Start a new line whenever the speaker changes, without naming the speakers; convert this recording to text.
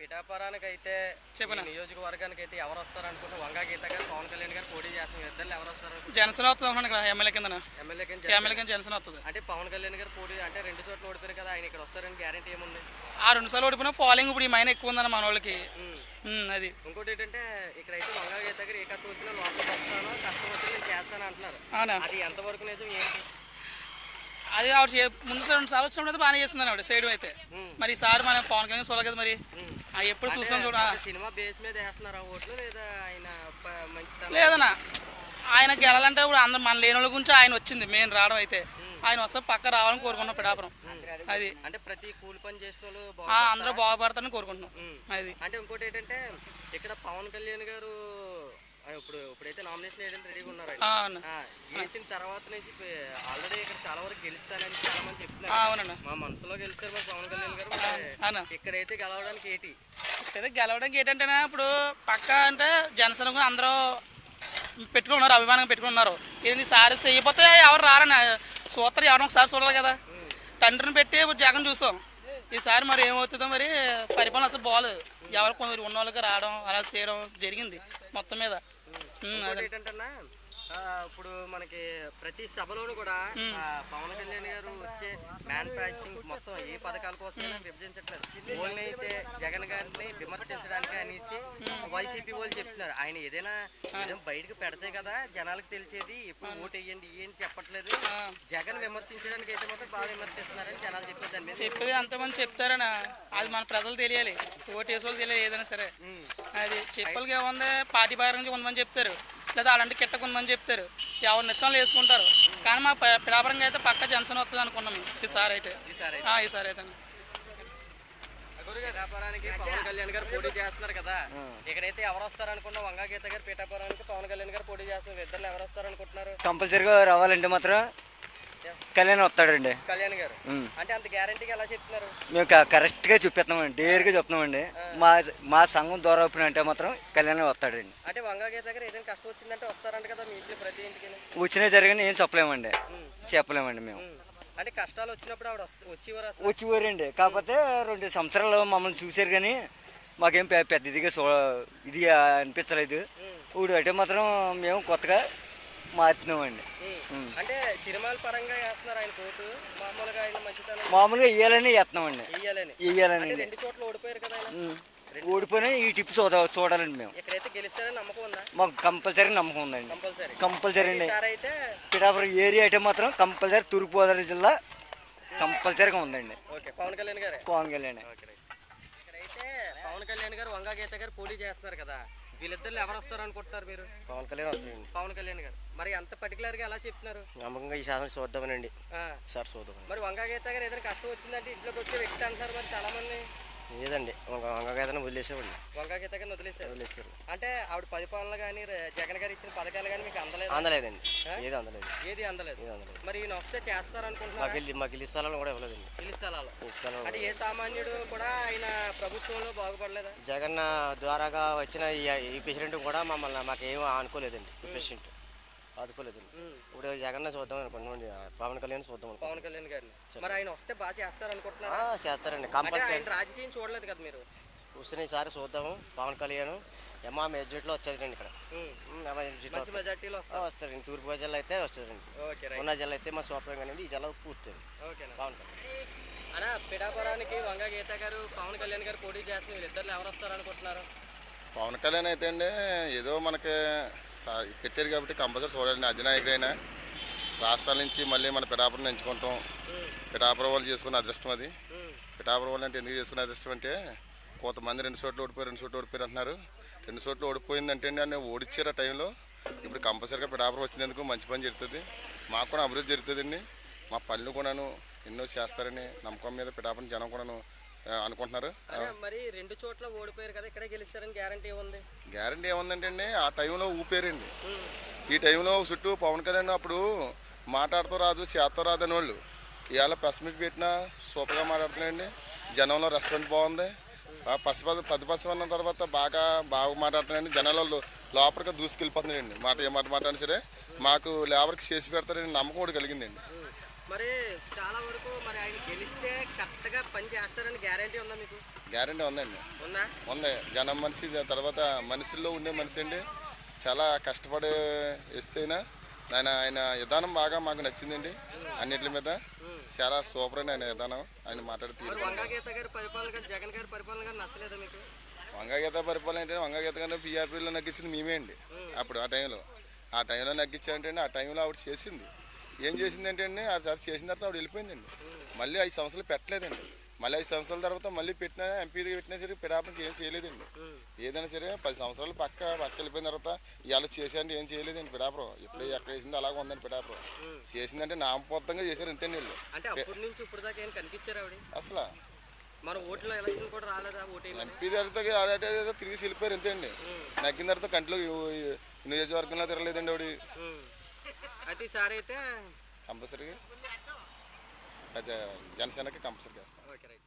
పిఠాపురానికి అయితే నియోజకవర్గానికి అయితే ఎవరు వస్తారు అనుకుంటే వంగా గీత గారు పవన్ కళ్యాణ్ గారు పోటీ చేస్తున్నారు. ఇద్దరు ఎవరు వస్తారు?
జనసేన వస్తుంది ఎమ్మెల్యే కింద జనసేన వస్తుంది.
అంటే పవన్ కళ్యాణ్ గారు పోటీ అంటే 2 చోట్ల ఓడిపోయారు కదా, ఆయన ఇక్కడ వస్తారని గ్యారెంటీ ఏముంది?
ఆ 2 సార్లు ఓడిపోయినా ఫాలోయింగ్ ఇప్పుడు ఈ మైన ఎక్కువ ఉందన్న మన వాళ్ళకి. అది
ఇంకోటి ఏంటంటే ఇక్కడైతే వంగా గీత గారు ఏ కష్టం వచ్చినా లోపలికి వస్తాను, కష్టం వచ్చి నేను చేస్తాను అంటున్నారు. అది ఎంతవరకు నిజం ఏంటి?
అది ఆవిడ ముందు 2 సార్లు వచ్చినప్పుడు బాగానే చేస్తుందని ఆవిడ సైడ్ అయితే. మరి ఈసారి మనం పవన్ కళ్యాణ్ చూడాలి కదా, మరి ఎప్పుడు చూసాం చూడ.
సినిమా బేస్ మీద వేస్తున్నారా ఓట్లు లేదా ఆయన మంచి?
లేదన్నా, ఆయన గెలాలంటే ఇప్పుడు అందరు మన లేని వాళ్ళ గురించి ఆయన వచ్చింది మెయిన్ రావడం అయితే. ఆయన వస్తే పక్క రావాలని కోరుకుంటున్నాం పిఠాపురం. అది
అంటే ప్రతి కూలి పని చేసే వాళ్ళు
అందరూ బాగుపడతారని కోరుకుంటున్నాం. అది
అంటే ఇంకోటి ఏంటంటే ఇక్కడ పవన్ కళ్యాణ్ గారు ఇప్పుడైతే నామినేషన్ వేయడానికి రెడీగా ఉన్నారు. వేసిన తర్వాత నుంచి ఆల్రెడీ ఇక్కడ చాలా వరకు గెలుస్తానని చాలా మంది చెప్తున్నారు. మా మనసులో గెలిచారు మరి పవన్ కళ్యాణ్ గారు. ఇక్కడైతే గెలవడానికి
గెలవడానికి ఏంటంటే ఇప్పుడు పక్క అంటే జనసేన అందరూ పెట్టుకున్నారు, అభిమానంగా పెట్టుకున్నారు. ఇది సారి చేయకపోతే ఎవరు రారని చూస్తారు, ఎవరిని ఒకసారి చూడాలి కదా. తండ్రిని పెట్టి జగన్ చూసాం. ఈసారి మరి ఏమవుతుందో మరి పరిపాలన అసలు బాగోలేదు. ఎవరు కొందరు ఉన్న వాళ్ళకి రావడం అలా చేయడం జరిగింది మొత్తం మీద.
ఏంటంటే ఇప్పుడు మనకి ప్రతి సభలోనూ కూడా పవన్ కళ్యాణ్ గారు వచ్చే మ్యానుఫ్యాక్చరింగ్ మొత్తం ఏ పథకాల కోసం విభజించట్లేదు. ఓన్లీ అయితే జగన్ గారిని విమర్శించడానికి అనేసి వైసీపీ వాళ్ళు చెప్తున్నారు. ఆయన ఏదైనా బయటకు పెడితే కదా జనాలకు తెలిసేది, ఎప్పుడు ఓటు వేయండి ఏంటి చెప్పట్లేదు. జగన్ విమర్శించడానికి అయితే మాత్రం బాగా విమర్శిస్తున్నారని జనాలు
చెప్పేది అంతమంది చెప్తారనా, అది మన ప్రజలు తెలియాలి, ఓటు వేసే వాళ్ళు తెలియాలి ఏదైనా సరే. అది చెప్పలకి ఏముంది, పార్టీ పరంగా కొంతమంది చెప్తారు, లేదా అలాంటి కిట్ట కొంతమంది చెప్తారు, ఎవరు నచ్చిన వేసుకుంటారు. కానీ మా పిఠాపురంగా అయితే పక్క జనసేన వస్తుంది అనుకున్నాము ఈసారి అయితే.
పిఠాపురానికి పవన్ కళ్యాణ్ గారు పోటీ చేస్తున్నారు కదా, ఇక్కడైతే ఎవరు వస్తారు అనుకున్నా? వంగా గీత గారు పిఠాపురానికి పవన్ కళ్యాణ్ గారు పోటీ చేస్తున్నారు. ఇద్దరు ఎవరు వస్తారు అనుకుంటున్నారు?
కంపల్సరీగా రావాలంటే మాత్రం కళ్యాణ్ వస్తాడండి.
కళ్యాణ్ గారు అంటే అంత గ్యారంటీగా ఎలా చెప్తున్నారు?
మేము కరెక్ట్ గా చూపిస్తున్నామండి, డేర్గా చెప్తున్నామండి. మా సంఘం ద్వారా అంటే మాత్రం కళ్యాణ్ వస్తాడండి.
అంటే వంగా గీత దగ్గర ఏదైనా కష్టం వచ్చిందంటే వస్తారంట కదా మీ ఇంట్లో ప్రతి ఇంటికి?
వచ్చినా జరిగిన ఏం చెప్పలేమండి మేము.
అంటే కష్టాలు వచ్చినప్పుడు ఆవిడ
వచ్చేవారండి. కాకపోతే 2 సంవత్సరాలు మమ్మల్ని చూసారు కానీ మాకేం పెద్ద ఇది అనిపించలేదు. ఇప్పుడు అంటే మాత్రం మేము కొత్తగా మార్చున్నామండి.
అంటే సినిమాల పరంగా వేస్తున్నారు ఆయన కోటు,
మామూలుగా వేయాలని వేస్తున్నామండి. వేయాలని
2 చోట్ల ఓడిపోయారు కదా,
ఓడిపోయినా ఈ టిప్స్ చూడాలండి. మేము
ఇక్కడైతే గెలుస్తారని నమ్మకం ఉందా?
మాకు కంపల్సరీ నమ్మకం ఉందండి. కంపల్సరీ అండి. పిఠాపురం ఏరియా అయితే మాత్రం కంపల్సరీ తూర్పుగోదావరి జిల్లా కంపల్సరీగా ఉందండి.
పవన్ కళ్యాణ్ గారు ఇక్కడైతే పవన్ కళ్యాణ్ గారు వంగా గీత గారు పోటీ చేస్తున్నారు కదా, వీళ్ళిద్దరు ఎవరు వస్తారు అనుకుంటున్నారు మీరు? పవన్ కళ్యాణ్ గారు మరి అంత పర్టికులర్ గా ఎలా చెప్తున్నారు?
నమ్మకంగా ఈ శాసనం చూద్దామనండి. చూద్దాం.
మరి వంగా గీత గారు ఏదైనా కష్టం వచ్చిందంటే ఇంట్లోకి వచ్చే వ్యక్తి అంటారు మరి చాలా మంది.
లేదండి, వంగా గీతను వదిలేసేవాడిని.
వంగా గీత గారిని వదిలేసారు అంటే ఆవిడ పరిపాలన కానీ జగన్ గారు ఇచ్చిన పథకాలు కానీ మీకు
అందలేదండి.
ఏది అందలేదు. మరి ఈయన వస్తే చేస్తారనుకుంటున్నారు?
మాకు ఇల్లు స్థలాలు కూడా ఇవ్వలేదండి.
ఇల్లు స్థలాలు అంటే ఏ సామాన్యుడు కూడా ఆయన ప్రభుత్వంలో బాగుపడలేదా?
జగన్ ద్వారాగా వచ్చిన ఈ ప్రెసిడెంట్ కూడా మాకేం అనుకోలేదండి. ఈ ప్రెసిడెంట్ ఆదుకోలేదండి. ఇప్పుడు జగన్ చూద్దాం అనుకుంటున్నాండి, పవన్ కళ్యాణ్ చూద్దాం.
పవన్ కళ్యాణ్ గారిని మరి ఆయన వస్తే బాగా చేస్తారనుకుంటున్నారా?
చేస్తారండి కంపల్సరీ.
రాజకీయం చూడలేదు కదా మీరు?
వస్తున్న ఈసారి చూద్దాము. పవన్ కళ్యాణ్ మా మెజార్టీలో వచ్చేదండి. ఇక్కడ
మంచి మెజార్టీలో
వస్తారండి. తూర్పు జిల్లా అయితే వస్తారండి. ఉన్న జిల్లా అయితే మా సూపర్ కానీ ఈ జిల్లా పూర్తి పవన్ కళ్యాణ్.
అన్నా పిఠాపురానికి వంగా గీత గారు పవన్ కళ్యాణ్ గారు పోటీ చేస్తున్నారు, వీళ్ళిద్దరు ఎవరు వస్తారు అనుకుంటున్నారు?
పవన్ కళ్యాణ్ అయితే అండి ఏదో మనకి పెట్టారు కాబట్టి కంపల్సరీ చూడాలండి. అధినాయకుడైనా రాష్ట్రాల నుంచి మళ్ళీ మన పిఠాపురం ఎంచుకుంటాం. పిఠాపురం వాళ్ళు చేసుకున్న అదృష్టం అది. పిఠాపురం వాళ్ళు అంటే ఎందుకు చేసుకునే అదృష్టం అంటే కొంతమంది 2 చోట్ల ఓడిపోయారు అంటున్నారు. 2 చోట్ల ఓడిపోయిందంటే అండి అని ఓడిచ్చారు ఆ టైంలో. ఇప్పుడు కంపల్సరీగా పిఠాపురం వచ్చినందుకు మంచి పని జరుగుతుంది, మాకు కూడా అభివృద్ధి జరుగుతుందండి. మా పనులు కూడాను ఎన్నో చేస్తారని నమ్మకం మీద పిఠాపురం జనం కూడాను అనుకుంటున్నారు.
మరి 2 చోట్ల ఓడిపోయారు కదా, ఇక్కడే గెలుస్తారని గ్యారంటీ ఏముంది?
గ్యారంటీ ఏముందంటే అండి ఆ టైంలో ఊపేరండి. ఈ టైంలో చుట్టూ పవన్ కళ్యాణ్ అప్పుడు మాట్లాడుతూ రాదు చేత్తో రాదు అని వాళ్ళు ఇవాళ ప్రెస్ మీట్ పెట్టినా సూపర్గా మాట్లాడుతున్నాయండి. జనంలో రెస్పాన్స్ బాగుంది. 10 అన్న తర్వాత బాగా మాట్లాడుతున్నాయండి. జనాలు లోపలికి దూసుకెళ్ళిపోతున్నాడండి. మాట ఏ మాట మాట అని సరే మాకు లేబర్కి చేసి పెడతారని నమ్మకం కూడా కలిగిందండి.
మరి చాలా వరకు మరి ఆయన గెలిస్తే కరెక్ట్గా పని చేస్తారని గ్యారంటీ ఉందా మీకు?
గ్యారెంటీ ఉందండి.
ఉందా?
ఉంది. జనం మనిషి, తర్వాత మనుషుల్లో ఉండే మనిషి అండి. చాలా కష్టపడి ఇస్తేనా ఆయన విధానం బాగా మాకు నచ్చిందండి. అన్నిటి మీద చాలా సూపర్ అండి ఆయన విధానం. ఆయన మాట్లాడితే
వంగాగీత గారి పరిపాలన కానీ జగన్ గారి పరిపాలన కానీ నచ్చలేదా మీకు?
వంగాగీత పరిపాలన అంటే వంగాగీత గారిని పీఆర్పీలో నగ్గించింది మేమే అండి. అప్పుడు ఆ టైంలో నగ్గించామంటే ఆ టైంలో ఆవిడ చేసింది. ఏం చేసింది అంటే అండి, ఆ సార్ చేసిన తర్వాత ఆవిడ వెళ్ళిపోయిందండి. మళ్ళీ 5 సంవత్సరాలు పెట్టలేదండి. మళ్ళీ 5 సంవత్సరాల తర్వాత మళ్ళీ పెట్టినా ఎంపీకి పెట్టినా సరే పిడాపనికి ఏం చేయలేదండి. ఏదైనా సరే 10 సంవత్సరాలు పక్క వెళ్ళిపోయిన తర్వాత ఇవాళ చేశారంటే ఏం చేయలేదండి. పిడాపురం ఎప్పుడు ఎక్కడ వేసింది అలాగే ఉందండి. పిడాపురం చేసిందంటే నామబద్ధంగా చేశారు ఇంతే వీళ్ళు.
అంటే అప్పటి నుంచి ఇప్పుడు దాకా ఏం కనిపించారు ఆవిడ?
అసలు
మన ఓట్లో ఎలక్షన్ కూడా రాలేదా? ఓటింగ్
ఎంపీ దగ్గరతో తిరిగి వెళ్ళిపోయారు అంతే అండి. నగ్గిన తర్వాత కంట్లో నియోజకవర్గంలో తిరగలేదండి ఆవిడ.
అయితే ఈసారి అయితే
కంపల్సరీగా జనసేనకి కంపల్సరీగా వేస్తాం.
Okay right.